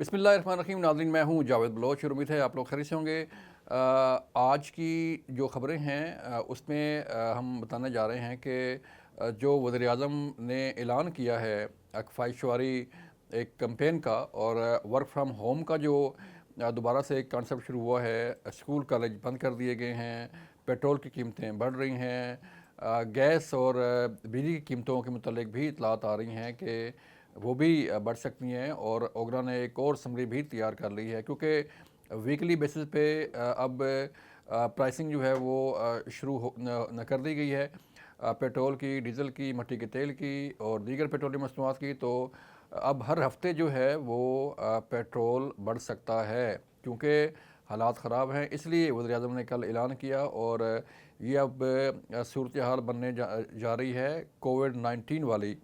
بسم اللہ الرحمن الرحیم ناظرین، میں ہوں جاوید بلوچ اور امید ہے آپ لوگ خیریت سے ہوں گے۔ آج کی جو خبریں ہیں اس میں ہم بتانے جا رہے ہیں کہ جو وزیر اعظم نے اعلان کیا ہے اکفائی شعاری ایک کمپین کا، اور ورک فرام ہوم کا جو دوبارہ سے ایک کانسیپٹ شروع ہوا ہے، اسکول کالج بند کر دیے گئے ہیں، پیٹرول کی قیمتیں بڑھ رہی ہیں، گیس اور بجلی کی قیمتوں کے متعلق بھی اطلاعات آ رہی ہیں کہ وہ بھی بڑھ سکتی ہیں، اور اوگرا نے ایک اور سمری بھی تیار کر لی ہے کیونکہ ویکلی بیسس پہ اب پرائسنگ جو ہے وہ شروع نہ کر دی گئی ہے، پیٹرول کی، ڈیزل کی، مٹی کے تیل کی اور دیگر پیٹرولیم مصنوعات کی۔ تو اب ہر ہفتے جو ہے وہ پیٹرول بڑھ سکتا ہے کیونکہ حالات خراب ہیں، اس لیے وزیر اعظم نے کل اعلان کیا، اور یہ اب صورتحال بننے جا رہی ہے کووڈ-19 والی،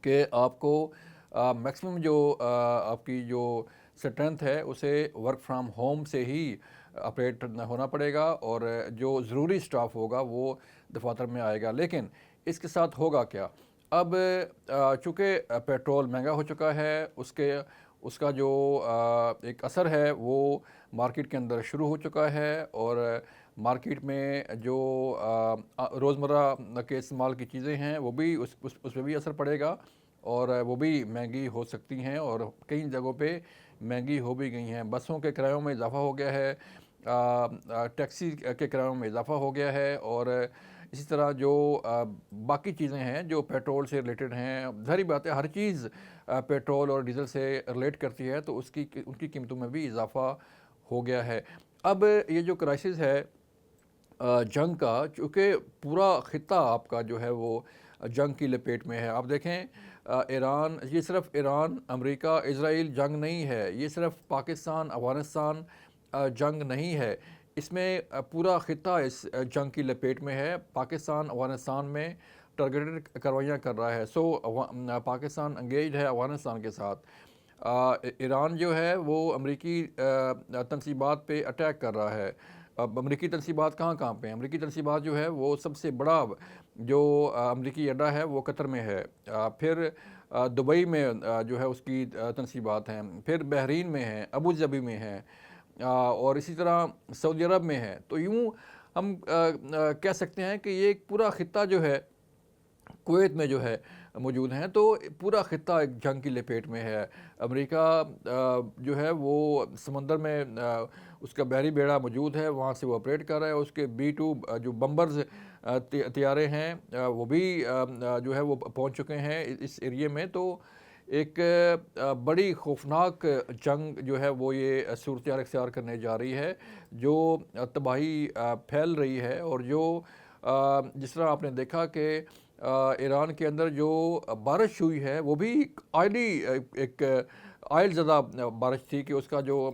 کہ آپ کو میکسیمم جو آپ کی جو اسٹرینتھ ہے اسے ورک فرام ہوم سے ہی آپریٹ ہونا پڑے گا، اور جو ضروری سٹاف ہوگا وہ دفاتر میں آئے گا۔ لیکن اس کے ساتھ ہوگا کیا؟ اب چونکہ پیٹرول مہنگا ہو چکا ہے، اس کا جو ایک اثر ہے وہ مارکیٹ کے اندر شروع ہو چکا ہے، اور مارکیٹ میں جو روزمرہ کے استعمال کی چیزیں ہیں وہ بھی اس پہ بھی اثر پڑے گا، اور وہ بھی مہنگی ہو سکتی ہیں، اور کئی جگہوں پہ مہنگی ہو بھی گئی ہیں۔ بسوں کے کرایوں میں اضافہ ہو گیا ہے، ٹیکسی کے کرایوں میں اضافہ ہو گیا ہے، اور اسی طرح جو باقی چیزیں ہیں جو پیٹرول سے ریلیٹڈ ہیں، ظاہری بات ہے ہر چیز پیٹرول اور ڈیزل سے ریلیٹ کرتی ہے، تو ان کی قیمتوں میں بھی اضافہ ہو گیا ہے۔ اب یہ جو کرائسس ہے جنگ کا، چونکہ پورا خطہ آپ کا جو ہے وہ جنگ کی لپیٹ میں ہے۔ آپ دیکھیں ایران، یہ صرف ایران، امریکہ، اسرائیل جنگ نہیں ہے، یہ صرف پاکستان افغانستان جنگ نہیں ہے، اس میں پورا خطہ اس جنگ کی لپیٹ میں ہے۔ پاکستان افغانستان میں ٹارگیٹڈ کاروائیاں کر رہا ہے، پاکستان انگیجڈ ہے افغانستان کے ساتھ۔ ایران جو ہے وہ امریکی تنصیبات پہ اٹیک کر رہا ہے۔ اب امریکی تنصیبات کہاں پہ ہیں؟ امریکی تنصیبات جو ہے وہ سب سے بڑا جو امریکی اڈا ہے وہ قطر میں ہے، پھر دبئی میں جو ہے اس کی تنصیبات ہیں، پھر بحرین میں ہیں، ابوظہبی میں ہیں، اور اسی طرح سعودی عرب میں ہے۔ تو یوں ہم کہہ سکتے ہیں کہ یہ ایک پورا خطہ جو ہے کویت میں جو ہے موجود ہیں، تو پورا خطہ ایک جنگ کی لپیٹ میں ہے۔ امریکہ جو ہے وہ سمندر میں اس کا بحری بیڑا موجود ہے، وہاں سے وہ آپریٹ کر رہا ہے، اس کے B-2 جو بمبرز طیارے ہیں وہ بھی جو ہے وہ پہنچ چکے ہیں اس ایریے میں۔ تو ایک بڑی خوفناک جنگ جو ہے وہ یہ صورتحال اختیار کرنے جا رہی ہے، جو تباہی پھیل رہی ہے، اور جو جس طرح آپ نے دیکھا کہ ایران کے اندر جو بارش ہوئی ہے وہ بھی ایک آئل زدہ بارش تھی، کہ اس کا جو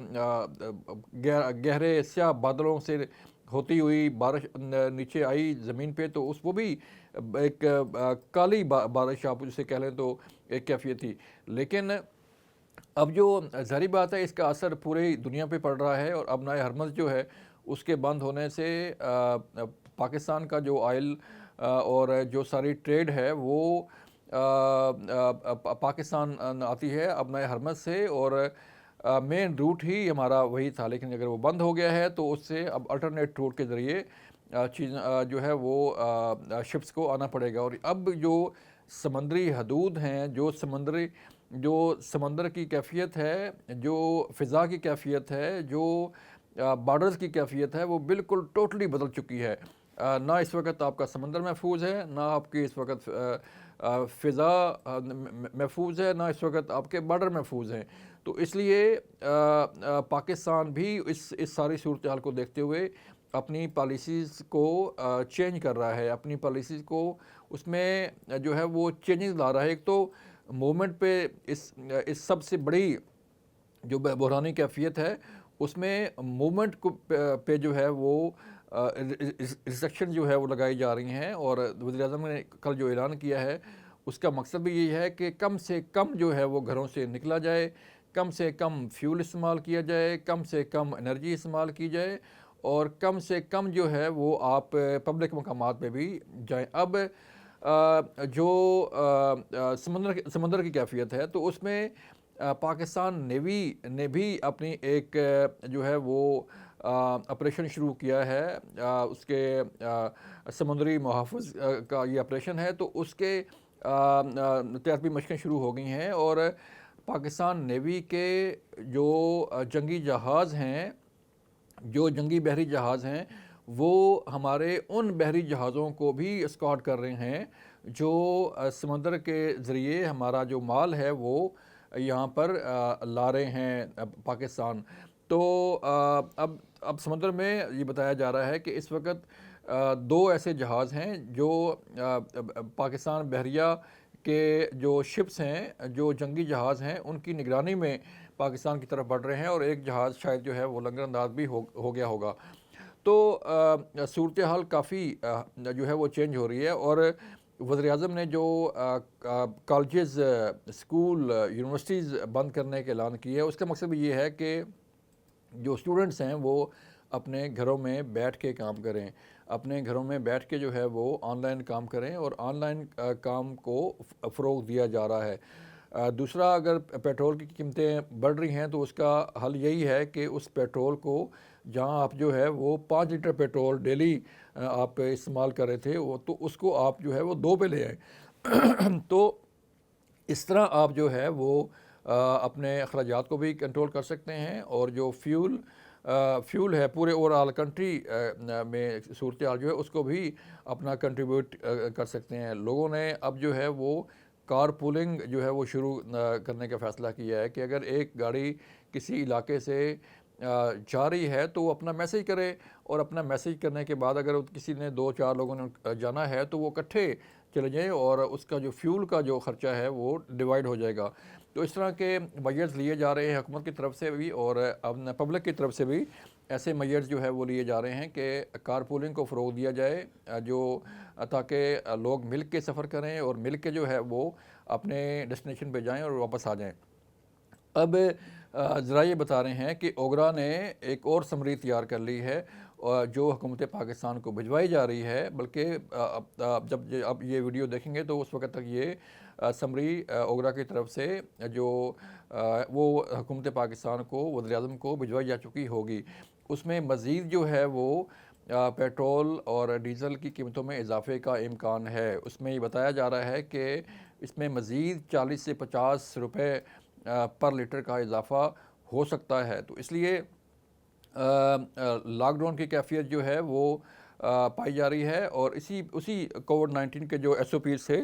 گہرے سیاہ بادلوں سے ہوتی ہوئی بارش نیچے آئی زمین پہ، تو وہ بھی ایک کالی بارش آپ جسے کہہ لیں تو ایک کیفیت تھی۔ لیکن اب جو ظاہری بات ہے اس کا اثر پوری دنیا پہ پڑ رہا ہے، اور اب نئے ہرمز جو ہے اس کے بند ہونے سے پاکستان کا جو آئل اور جو ساری ٹریڈ ہے وہ پاکستان آتی ہے اب نئے ہرمز سے، اور مین روٹ ہی ہمارا وہی تھا، لیکن اگر وہ بند ہو گیا ہے تو اس سے اب الٹرنیٹ روٹ کے ذریعے چیز جو ہے وہ شپس کو آنا پڑے گا۔ اور اب جو سمندری حدود ہیں، جو سمندر کی کیفیت ہے، جو فضا کی کیفیت ہے، جو بارڈرز کی کیفیت ہے، وہ بالکل ٹوٹلی بدل چکی ہے۔ نہ اس وقت آپ کا سمندر محفوظ ہے، نہ آپ کی اس وقت فضا محفوظ ہے، نہ اس وقت آپ کے بارڈر محفوظ ہیں۔ تو اس لیے پاکستان بھی اس ساری صورتحال کو دیکھتے ہوئے اپنی پالیسیز کو چینج کر رہا ہے، اپنی پالیسیز کو اس میں جو ہے وہ چینجز لا رہا ہے۔ ایک تو موومنٹ پہ اس سب سے بڑی جو بحرانی کیفیت ہے، اس میں موومنٹ پہ جو ہے وہ ریسٹرکشن جو ہے وہ لگائی جا رہی ہیں، اور وزیر اعظم نے کل جو اعلان کیا ہے اس کا مقصد بھی یہی ہے کہ کم سے کم جو ہے وہ گھروں سے نکلا جائے، کم سے کم فیول استعمال کیا جائے، کم سے کم انرجی استعمال کی جائے، اور کم سے کم جو ہے وہ آپ پبلک مقامات پہ بھی جائیں۔ اب جو سمندر کی کیفیت ہے تو اس میں پاکستان نیوی نے بھی اپنی ایک جو ہے وہ آپریشن شروع کیا ہے، اس کے سمندری محافظ کا یہ آپریشن ہے، تو اس کے تحت بھی مشقیں شروع ہو گئی ہیں، اور پاکستان نیوی کے جو جنگی جہاز ہیں، جو جنگی بحری جہاز ہیں، وہ ہمارے ان بحری جہازوں کو بھی اسکاٹ کر رہے ہیں جو سمندر کے ذریعے ہمارا جو مال ہے وہ یہاں پر لا رہے ہیں پاکستان۔ تو اب سمندر میں یہ بتایا جا رہا ہے کہ اس وقت دو ایسے جہاز ہیں جو پاکستان بحریہ کے جو شپس ہیں، جو جنگی جہاز ہیں، ان کی نگرانی میں پاکستان کی طرف بڑھ رہے ہیں، اور ایک جہاز شاید جو ہے وہ لنگر انداز بھی ہو گیا ہوگا۔ تو صورتحال کافی جو ہے وہ چینج ہو رہی ہے، اور وزیر اعظم نے جو کالجز، اسکول، یونیورسٹیز بند کرنے کا اعلان کیا ہے، اس کا مقصد بھی یہ ہے کہ جو اسٹوڈنٹس ہیں وہ اپنے گھروں میں بیٹھ کے کام کریں، اپنے گھروں میں بیٹھ کے جو ہے وہ آن لائن کام کریں، اور آن لائن کام کو فروغ دیا جا رہا ہے۔ دوسرا، اگر پیٹرول کی قیمتیں بڑھ رہی ہیں تو اس کا حل یہی ہے کہ اس پیٹرول کو، جہاں آپ جو ہے وہ 5 لیٹر پیٹرول ڈیلی آپ استعمال کر رہے تھے، وہ تو اس کو آپ جو ہے وہ 2 پہ لے آئیں۔ تو اس طرح آپ جو ہے وہ اپنے اخراجات کو بھی کنٹرول کر سکتے ہیں، اور جو فیول ہے پورے اوور آل کنٹری میں صورتحال جو ہے اس کو بھی اپنا کنٹریبیوٹ کر سکتے ہیں۔ لوگوں نے اب جو ہے وہ کار پولنگ جو ہے وہ شروع کرنے کا فیصلہ کیا ہے کہ اگر ایک گاڑی کسی علاقے سے جا رہی ہے تو وہ اپنا میسیج کرے، اور اپنا میسیج کرنے کے بعد اگر کسی نے 2-4 لوگوں نے جانا ہے تو وہ اکٹھے چلے جائیں، اور اس کا جو فیول کا جو خرچہ ہے وہ ڈیوائیڈ ہو جائے گا۔ تو اس طرح کے میجرز لیے جا رہے ہیں حکومت کی طرف سے بھی، اور پبلک کی طرف سے بھی ایسے میجرز جو ہے وہ لیے جا رہے ہیں کہ کار پولنگ کو فروغ دیا جائے، تاکہ لوگ مل کے سفر کریں اور مل کے جو ہے وہ اپنے ڈیسٹینیشن پہ جائیں اور واپس آ جائیں۔ اب ذرائع بتا رہے ہیں کہ اوگرا نے ایک اور سمری تیار کر لی ہے جو حکومت پاکستان کو بھجوائی جا رہی ہے، بلکہ جب اب یہ ویڈیو دیکھیں گے تو اس وقت تک یہ سمری اوگرا کی طرف سے جو وہ حکومت پاکستان کو، وزیر اعظم کو بھجوائی جا چکی ہوگی۔ اس میں مزید جو ہے وہ پیٹرول اور ڈیزل کی قیمتوں میں اضافے کا امکان ہے۔ اس میں یہ بتایا جا رہا ہے کہ اس میں مزید 40 سے 50 روپے پر لیٹر کا اضافہ ہو سکتا ہے۔ تو اس لیے لاک ڈاؤن کی کیفیت جو ہے وہ پائی جا رہی ہے، اور اسی کووڈ-19 کے جو SOPs تھے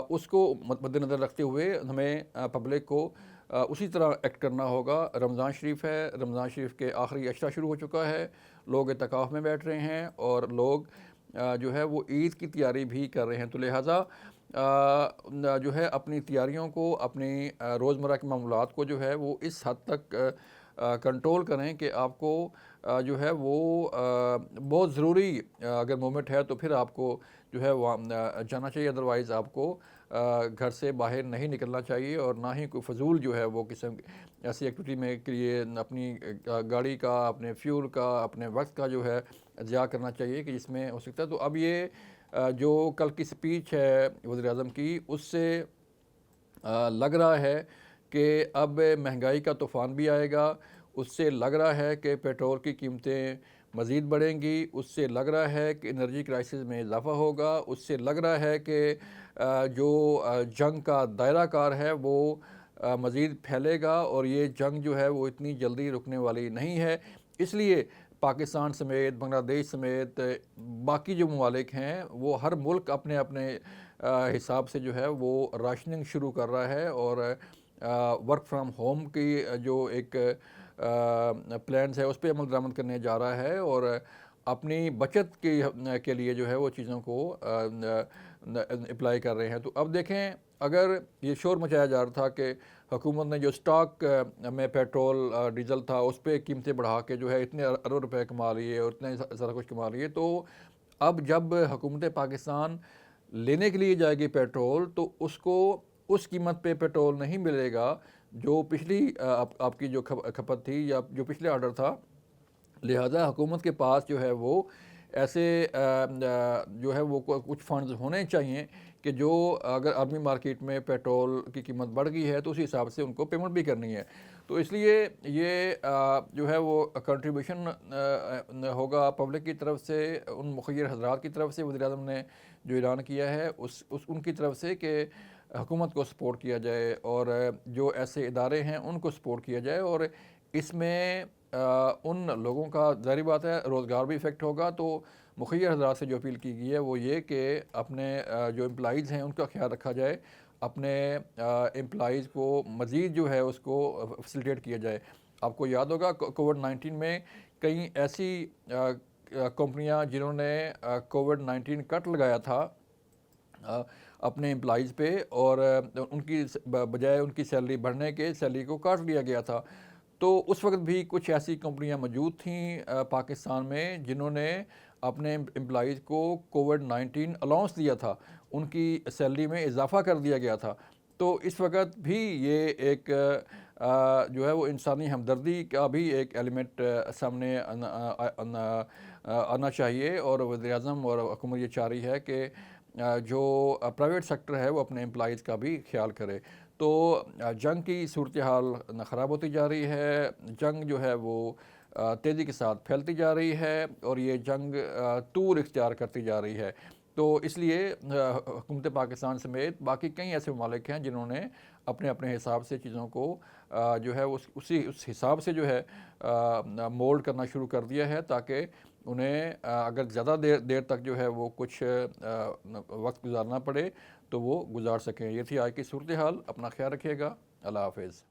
اس کو مد نظر رکھتے ہوئے ہمیں پبلک کو اسی طرح ایکٹ کرنا ہوگا۔ رمضان شریف ہے، رمضان شریف کے آخری عشرہ شروع ہو چکا ہے، لوگ اعتکاف میں بیٹھ رہے ہیں، اور لوگ جو ہے وہ عید کی تیاری بھی کر رہے ہیں۔ تو لہٰذا جو ہے اپنی تیاریوں کو، اپنی روزمرہ کے معاملات کو جو ہے وہ اس حد تک کنٹرول کریں کہ آپ کو جو ہے وہ بہت ضروری اگر مومنٹ ہے تو پھر آپ کو جو ہے وہ جانا چاہیے، ادروائز آپ کو گھر سے باہر نہیں نکلنا چاہیے، اور نہ ہی کوئی فضول جو ہے وہ قسم ایسی ایکٹیویٹی میں کے لیے اپنی گاڑی کا، اپنے فیول کا، اپنے وقت کا جو ہے ضیاع کرنا چاہیے کہ جس میں ہو سکتا ہے۔ تو اب یہ جو کل کی سپیچ ہے وزیر اعظم کی، اس سے لگ رہا ہے کہ اب مہنگائی کا طوفان بھی آئے گا، اس سے لگ رہا ہے کہ پیٹرول کی قیمتیں مزید بڑھیں گی، اس سے لگ رہا ہے کہ انرجی کرائسس میں اضافہ ہوگا، اس سے لگ رہا ہے کہ جو جنگ کا دائرہ کار ہے وہ مزید پھیلے گا، اور یہ جنگ جو ہے وہ اتنی جلدی رکنے والی نہیں ہے۔ اس لیے پاکستان سمیت، بنگلہ دیش سمیت باقی جو ممالک ہیں، وہ ہر ملک اپنے اپنے حساب سے جو ہے وہ راشننگ شروع کر رہا ہے، اور ورک فرام ہوم کی جو ایک پلانز ہے اس پہ عمل درآمد کرنے جا رہا ہے، اور اپنی بچت کے لیے جو ہے وہ چیزوں کو اپلائی کر رہے ہیں۔ تو اب دیکھیں، اگر یہ شور مچایا جا رہا تھا کہ حکومت نے جو سٹاک میں پیٹرول ڈیزل تھا اس پہ قیمتیں بڑھا کے جو ہے اتنے ارب روپے کما لیے اور اتنے سارا کچھ کما لیے، تو اب جب حکومت پاکستان لینے کے لیے جائے گی پیٹرول تو اس کو اس قیمت پہ پیٹرول نہیں ملے گا جو پچھلی آپ کی جو کھپت تھی یا جو پچھلے آرڈر تھا۔ لہٰذا حکومت کے پاس جو ہے وہ ایسے جو ہے وہ کچھ فنڈز ہونے چاہیے کہ جو اگر عالمی مارکیٹ میں پیٹرول کی قیمت بڑھ گئی ہے تو اسی حساب سے ان کو پیمنٹ بھی کرنی ہے. تو اس لیے یہ جو ہے وہ کنٹریبیوشن ہوگا پبلک کی طرف سے, ان مخیر حضرات کی طرف سے. وزیر اعظم نے جو اعلان کیا ہے ان کی طرف سے کہ حکومت کو سپورٹ کیا جائے اور جو ایسے ادارے ہیں ان کو سپورٹ کیا جائے, اور اس میں ان لوگوں کا ظاہری بات ہے روزگار بھی افیکٹ ہوگا. تو مخیر حضرات سے جو اپیل کی گئی ہے وہ یہ کہ اپنے جو امپلائیز ہیں ان کا خیال رکھا جائے, اپنے امپلائیز کو مزید جو ہے اس کو فیسیلیٹیٹ کیا جائے. آپ کو یاد ہوگا کووڈ-19 میں کئی ایسی کمپنیاں جنہوں نے کووڈ-19 کٹ لگایا تھا اپنے امپلائیز پہ, اور ان کی بجائے ان کی سیلری بڑھنے کے سیلری کو کاٹ لیا گیا تھا. تو اس وقت بھی کچھ ایسی کمپنیاں موجود تھیں پاکستان میں جنہوں نے اپنے امپلائیز کو کووڈ-19 الاؤنس دیا تھا, ان کی سیلری میں اضافہ کر دیا گیا تھا. تو اس وقت بھی یہ ایک جو ہے وہ انسانی ہمدردی کا بھی ایک ایلیمنٹ سامنے آنا چاہیے, اور وزیر اعظم اور حکومت یہ چاہ رہی ہے کہ جو پرائیویٹ سیکٹر ہے وہ اپنے امپلائیز کا بھی خیال کرے. تو جنگ کی صورتحال خراب ہوتی جا رہی ہے, جنگ جو ہے وہ تیزی کے ساتھ پھیلتی جا رہی ہے, اور یہ جنگ طول اختیار کرتی جا رہی ہے. تو اس لیے حکومت پاکستان سمیت باقی کئی ایسے ممالک ہیں جنہوں نے اپنے اپنے حساب سے چیزوں کو جو ہے اس حساب سے جو ہے مولڈ کرنا شروع کر دیا ہے, تاکہ انہیں اگر زیادہ دیر تک جو ہے وہ کچھ وقت گزارنا پڑے تو وہ گزار سکیں. یہ تھی آج کی صورتحال. اپنا خیال رکھیے گا. اللہ حافظ.